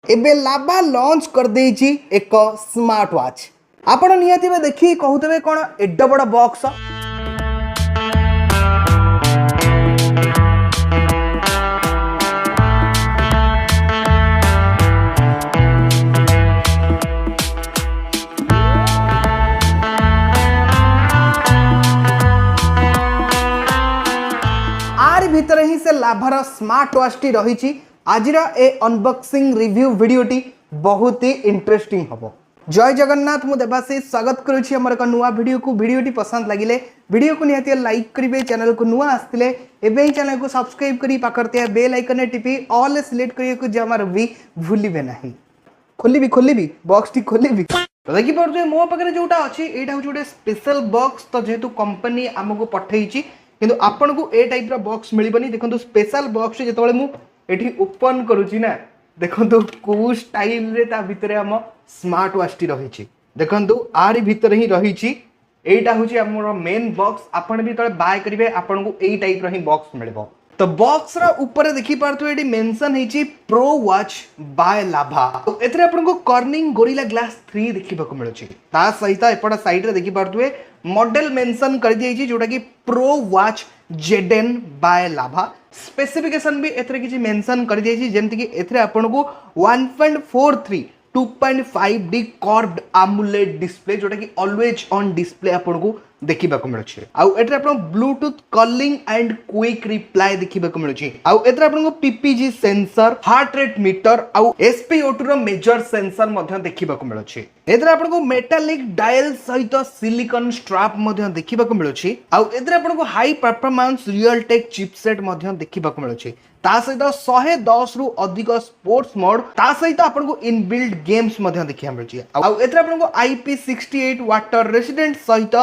एबे लाभा लॉन्च कर देछि एक स्मार्ट वॉच। आपण निहाती देखी कहूते कौन एड बड़ बॉक्स आर भितर ही से लाभार स्मार्ट वॉच टी रही। आज ए अनबॉक्सिंग रिव्यू वीडियोटी बहुत ही इंटरेस्टिंग हम। जय जगन्नाथ, मु देवाशीष स्वागत करुच्ची आम एक नुआ वीडियो को। वीडियोटी पसंद लगिले वीडियो को निहाती लाइक करेंगे। चैनल को नुआ आसते एवं चैनल को सब्सक्राइब करी पाखर बेल आइकन टिपी ऑल सिलेक्ट करने जमार भी भूलिबे नहीं। खोली बॉक्स टी खोली तो देखी पारे मो पाखे जोटा अच्छी यहाँ हूँ गोटे स्पेशल बॉक्स। तो जेहेतु कंपनी आमको पठेई किंतु आपन को ए टाइप रो बॉक्स मिलबनी। देखो स्पेशल बॉक्स जेतबेले मु एठी ओपन करूची ना, देखो को स्टाइल रे ता भितरे हम स्मार्ट वॉच टी रही। देखो आरी भितर ही रही। एटा हूँ आम मेन बॉक्स। आपन भी तले बाय करिवे आपन को ए टाइप रो ही बॉक्स मिलबो। तो बॉक्स रा ऊपर देखि पारथु एडी मेंशन हेची प्रो वॉच बाय लाभा। तो एथरे आपन को कॉर्निंग गोरिल्ला ग्लास 3 देखिबा को मिलुची। ता सहित एपटा साइड रे देखि पारथु मॉडल मेंशन कर दिया जोटा कि प्रो वॉच जेडेन बाय लाभा। स्पेसिफिकेशन भी एथरे किछि मेंशन कर दिया जेमति कि एथरे आपन को 1.43 2.5D कर्व्ड AMOLED डिस्प्ले जोटा कि ऑलवेज ऑन डिस्प्ले आपन को देखिबा को मिलुची। आउ एथरे आपन Bluetooth calling and quick reply देखिबा को मिलुची। आउ एथरे आपन को PPG sensor, heart rate meter आउ SpO2 रो मेजर सेंसर मध्य देखिबा को मिलुची। एथरे आपन को मेटालिक डायल सहित सिलिकॉन स्ट्रैप मध्य देखिबा को मिलुची। आउ एथरे आपन को high performance Realtek chipset मध्य देखिबा को मिलुची। ता सहित 110 रु अधिक स्पोर्ट्स मोड, ता सहित आपन को इनबिल्ट गेम्स मध्य देखिया मिलुची। आउ एथरे आपन को IP68 वाटर रेसिडेंट सहित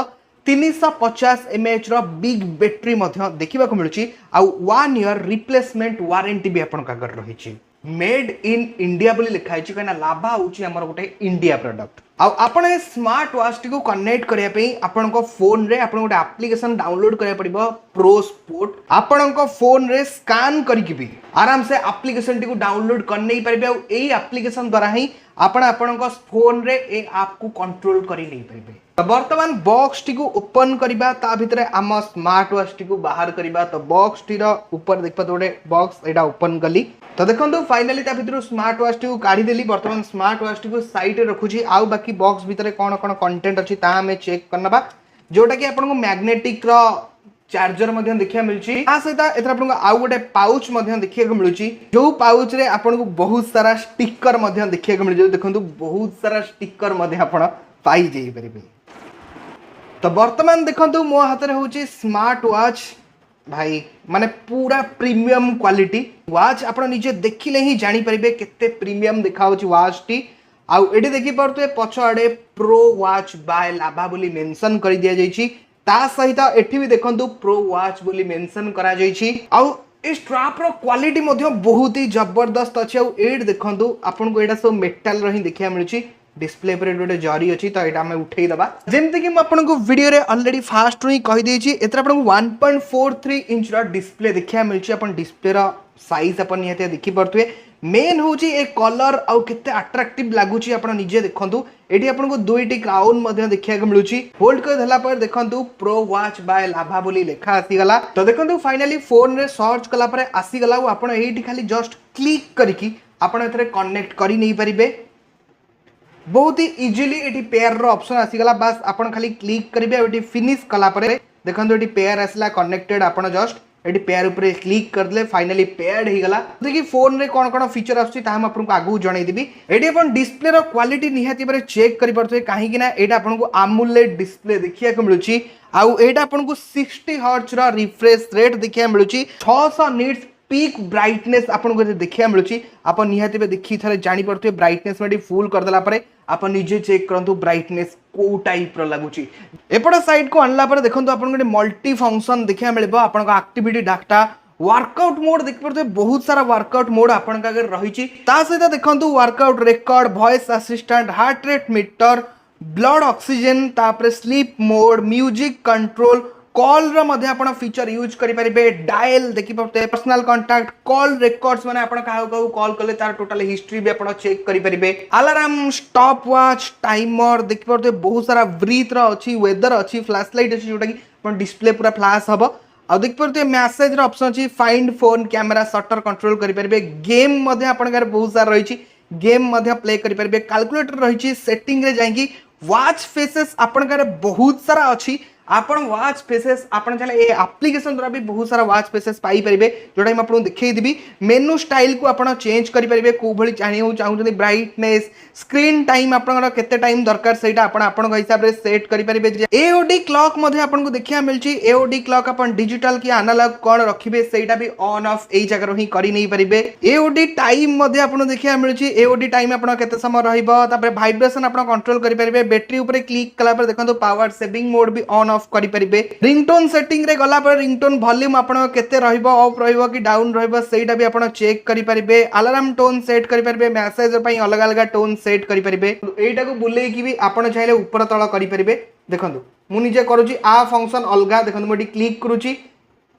350 mAh रो बिग बैटरी मध्य देखिबा को मिलुची। आउ 1 ईयर रिप्लेसमेंट वारंटी भी आपन कागर रहिची। मेड इन इंडिया बोली लिखा है कहना लाभा हूँ आमर गोटे इंडिया प्रोडक्ट। आपण स्मार्ट वॉच टी को कनेक्ट करने आपण फोन रे आपण गोटे एप्लिकेशन डाउनलोड करा पड़ो प्रो स्पोर्ट। आपण फोन रे स्कैन करके भी आराम से एप्लिकेशन टी को डाउनलोड कर नहीं पारे। यही एप्लिकेशन द्वारा ही आपण फोन रे ए ऐप को कंट्रोल करी नहीं पारे। तो वर्तमान बॉक्स टी को ओपन करबा ता भितरे आम स्मार्ट वॉच टी को बाहर करबा। तो बॉक्स टी रो ऊपर देखबा तो गोटे बॉक्स एटा ओपन कली। तो देखो फाइनली ता भितर स्मार्ट वॉच टी को काढ़ी देली। वर्तमान स्मार्ट वॉच टी को साइड रे रखुची। आउ बाकी बॉक्स भितर कौन कौन कंटेंट अच्छी ता हमें चेक करनबा। जोटा कि आपन को मैग्नेटिक रो चार्जर मध्य देखिया मिलची। आ सहित एथरा आपन को आउ गोटे पाउच मध्य देखिया को मिलची। जो पाउच रे आपन को बहुत सारा स्टिकर मध्य देखिया को मिलची। देखंतु बहुत सारा स्टिकर मध्य आपन पाई जाई परिबे। तो वर्तमान देखंतु मो हाथ रे होची स्मार्ट वॉच भाई माने पूरा प्रीमियम क्वालिटी वॉच। आपण निजे देखिले ही जानी परिबे केते प्रीमियम देखाउची वॉच टी। आउ एडी देखि परतु पछ आडे प्रो वॉच बाय लाभा बोली मेंशन कर दिया जाईची। ता सहित एठी भी देखंतु प्रो वॉच बोली मेंशन करा जाईची। आउ ए स्ट्रैप रो क्वालिटी मध्य बहुत ही जबरदस्त अछि। आउ एड देखंतु आपन को एडा सब मेटल रही देखिया मिलची। डिस्प्ले पर गोटे जरी अच्छी तो यहाँ आम उठे दबा जमती कि आपको वीडियो रे ऑलरेडी फास्ट ही कही देछि। एथरा आपन 1.43 इंच रा डिस्प्ले देखिया मिलची। अपन डिस्प्ले रा साइज अपन निहते देखि परथुए। मेन होची ए कलर आउ केते अट्रैक्टिव लागुची आपण निजे देखंतु। एठी आपन को दुईटी क्राउन मध्य देखिया को मिलुची। होल्ड कर देला पर देखंतु प्रो वॉच बाय लाभा बोली लेखा आसी गला। तो देखंतु फाइनली फोन रे सर्च कला पर आसी गला। आपण एठी खाली जस्ट क्लिक करिकी आपण एथरे कनेक्ट करी नहीं परिबे। बहुत ही इजिली एटी पेयर रो ऑप्शन आसीगला। बस आपण खाली क्लिक करिवे एटी फिनिश कला परे देखंतु एटी पेयर आसला कनेक्टेड। आपण जस्ट एटी पेयर ऊपर क्लिक कर दले फाइनली पेयर्ड ही गला। देखि फोन रे कोन कोन फीचर आछी ता हम आपन को आगु जणाई देबी। एटी अपन डिस्प्ले रो क्वालिटी निहाती बारे चेक करि परथै काहे कि ना एटा आपन को AMOLED डिस्प्ले देखिया को मिलुची। आउ एटा आपन को 60 हर्ट्ज रो रिफ्रेश रेट देखिया मिलुची। 600 निट्स पीक ब्राइटनेस आपन को देखिया मिलुची। आपन निहाती बे देखि थरे जानि परथै ब्राइटनेस में फुल कर देला परे आपन निजे चेक करंतु ब्राइटनेस को टाइप रो लागुची। एपटा साइड को अनला पर देखंतु आपन को मल्टी फंक्शन देखिया मिलबो। आपन को एक्टिविटी डाटा वर्कआउट मोड देख परथै बहुत सारा वर्कआउट मोड आपन का अगर रहिची। ता सहित देखंतु workout record, voice assistant, heart rate meter, blood oxygen, तापर sleep mode, music control, call रो मध्ये आपण फीचर यूज करि परिबे डायल देखि पते पर्सनल कांटेक्ट कॉल रिकॉर्ड्स माने आपण काहा को कॉल करले तार टोटल हिस्ट्री भी आपण चेक करि परिबे अलार्म स्टॉप वॉच टाइमर देखि पते बहुत सारा ब्रीथ रो अछि वेदर अछि फ्लैश लाइट अछि जोटा कि आपण डिस्प्ले पूरा फ्लैश हबो आ देख परते मैसेज रो ऑप्शन अछि find phone camera shutter control करि परिबे गेम मध्ये आपण घर बहुत सारा रही छी गेम मध्ये प्ले करि परिबे कैलकुलेटर रही छी सेटिंग रे जाईकी वॉच फेसेस आपण घर बहुत सारा अछि आपण वॉच फेसेस आपण चले ए एप्लीकेशन द्वारा भी बहुत सारा वॉच फेसेस पाई परिबे जोटा हम आपन देखै दिबी मेनू स्टाइल को आपण चेंज करि परिबे को भली चाहू चाहू ब्राइटनेस स्क्रीन टाइम आपण केते टाइम दरकार सेटा आपण आपण हिसाब रे सेट करि परिबे एओडी क्लॉक मध्ये आपण को देखिया मिलची एओडी क्लॉक आपण डिजिटल की एनालॉग कोन रखिबे सेटा भी ऑन ऑफ एई जगह ही करि नै परिबे एओडी टाइम मध्ये आपण देखिया मिलची एओडी टाइम आपण केते समय रहिबो तापर वाइब्रेशन आपण कंट्रोल करि परिबे बैटरी ऊपर क्लिक कला पर देखंतो पावर सेविंग मोड भी ऑन ऑफ करि परिबे रिंगटोन सेटिंग रे गला पर रिंगटोन वॉल्यूम आपण केते रहिबो ऑफ रहिबो कि डाउन रहिबो सेटा भी आपण चेक करि परिबे अलार्म टोन सेट करि परिबे मैसेज पई अलग अलग टोन सेट करि परिबे एटा को बुले कि भी आपण चाहिले ऊपर तळ करि परिबे देखंतु मु निजे करूची आ फंक्शन अलगा देखंतु मोटी क्लिक करूची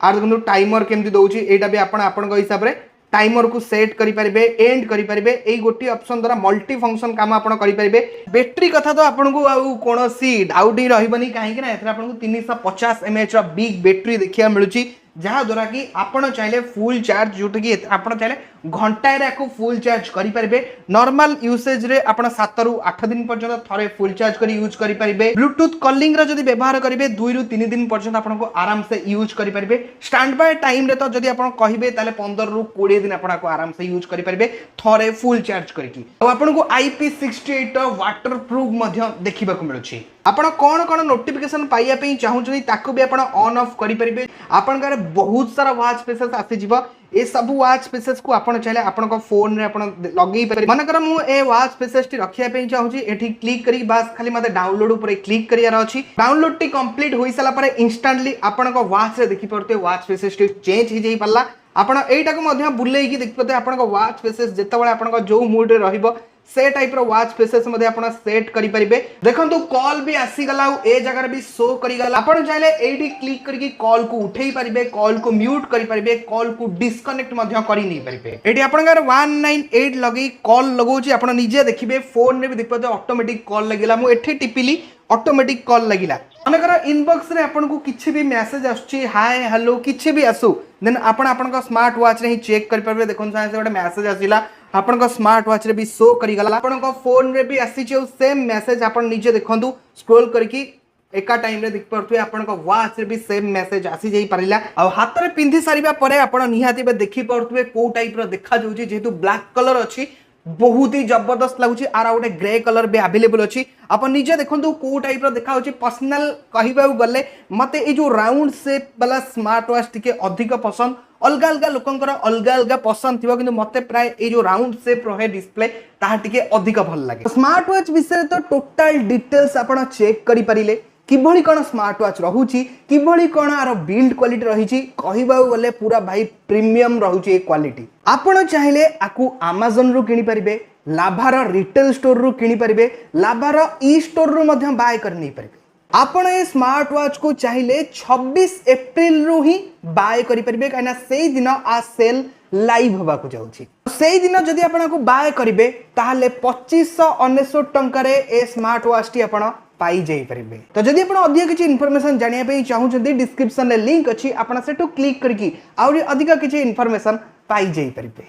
आर देखंतु टाइमर केमति दउची एटा भी आपण आपण हिसाब रे टाइमर को सेट करि परिबे एंड करि परिबे एई गोटी ऑप्शन द्वारा मल्टी फंक्शन काम आपण करि परिबे बैटरी कथा तो आपण को आ कोनोसी डाउट ही रहिबनी काहे कि ना एथरा आपण को 350 mAh रो बिग बैटरी देखिया मिलुची जहाँ द्वारा कि आपण चाहिले फुल चार्ज जोटा कि आपण चाहिले घंटाए रे को फुल चार्ज करि परिबे नॉर्मल यूसेज रे आपण 7 रु 8 दिन पर्यंत थरे फुल चार्ज करी यूज करि परिबे ब्लूटूथ कॉलिंग रे जदी व्यवहार करिवे 2 रु 3 दिन पर्यंत आपण को आराम से यूज करि परिबे स्टैंड बाय टाइम रे तो जदी आपण कहिबे ताले 15 रु 20 दिन आपण को आराम से यूज करि परिबे थरे फुल चार्ज करकी और आपण को IP68 वाटरप्रूफ मध्य देखिबा को मिलुची आपण कोन कोन नोटिफिकेशन पाइया पे चाहूछनी ताको भी आपण ऑन ऑफ करि परिबे आपण करे बहुत सारा वॉच फेसेस आसी जिवो ए सब वॉच फेसेस को आपण चाहे आपण को फोन रे आपण लगेई परिबे मन कर मु ए वॉच फेसेस टी रखिया पे चाहूची एठी क्लिक करी बस खाली मते डाउनलोड ऊपर क्लिक करियार अछि डाउनलोड टी कंप्लीट होई सला पर इंस्टेंटली आपण को वॉच रे देखि परते वॉच फेसेस टी चेंज ही जाई पल्ला आपण एटा को मध्य बुलेई की देखि परते आपण को वॉच फेसेस जेतबळे आपण को जो मूड रे रहिबो से टाइप रो वॉच फेसेस मध्ये आपण सेट करि परिबे देखंतु कॉल भी आसी गला ए जगह रे भी शो करि गला आपण चाहिले एडी क्लिक करके कॉल को उठेई परिबे कॉल को म्यूट करि परिबे कॉल को डिस्कनेक्ट मध्ये करि नै परिबे एडी आपण गार 198 लगई कॉल लगौची आपण निजे देखिबे फोन रे भी देखबे ऑटोमेटिक कॉल लगिला मु एठी टिपिली ऑटोमेटिक कॉल लगिला मनकर इनबॉक्स रे आपण को किछि भी मैसेज आछी हाय हेलो किछि भी आसु देन आपण आपण को स्मार्ट वॉच रे ही चेक कर परबे देखन से गोटे मैसेज आसिला आपण को स्मार्ट वॉच रे भी शो करि गला आपण को फोन रे भी आसी छै सेम मैसेज आपण नीचे देखंतु स्क्रॉल करके एका टाइम रे देख परथु आपण को वॉच रे भी सेम मैसेज आसी जाई परिला आ हाथ रे पिंधी सारिबा परे आपण निहाती बे देखि परथुबे को टाइप रो देखा जाउची जेतु ब्लैक कलर अछि बहुत ही जबरदस्त लगुची आर गोटे ग्रे कलर भी अवेलेबल अच्छी आप निजे देखो को टाइप देखा पर्सनल कहवा गले मत ये जो राउंड शेप वाला स्मार्ट वॉच टी अधिक पसंद अलग अलग लोकंकर अलग अलग पसंद थी कि मत प्राय ये जो राउंड शेप रहे डिस्प्ले ताहा टिके अधिक भल लगे स्मार्ट वॉच विषय तो टोटल डिटेल्स आप चेक करि परिले किभली कौन स्मार्ट वॉच रहुची किभली कौन आर बिल्ड क्वालिटी रही कहवा गले पूरा भाई प्रीमियम रहुची क्वालिटी आपण चाहिले आकु Amazon रु किनी परिबे लाभार रिटेल स्टोर रु किनी परिबे लाभार ई स्टोर रु मध्य बाय कर नै परिबे आपण ए स्मार्ट वॉच को चाहिले 26 अप्रैल रु ही बाय करि परिबे काना सेई दिन आ सेल लाइव होबा को जाउची सेई दिन जदी आपण को बाय करिवे ताहाले 2599 टंका रे ए स्मार्ट वॉच टी आपण पाई जाई परिबे तो जदी आपण अधिक किछि इन्फॉर्मेशन जानिया पे चाहू छथि डिस्क्रिप्शन ले लिंक अछि आपण सेटो क्लिक करकी और अधिक किछि इन्फॉर्मेशन पाई जाई परिबे।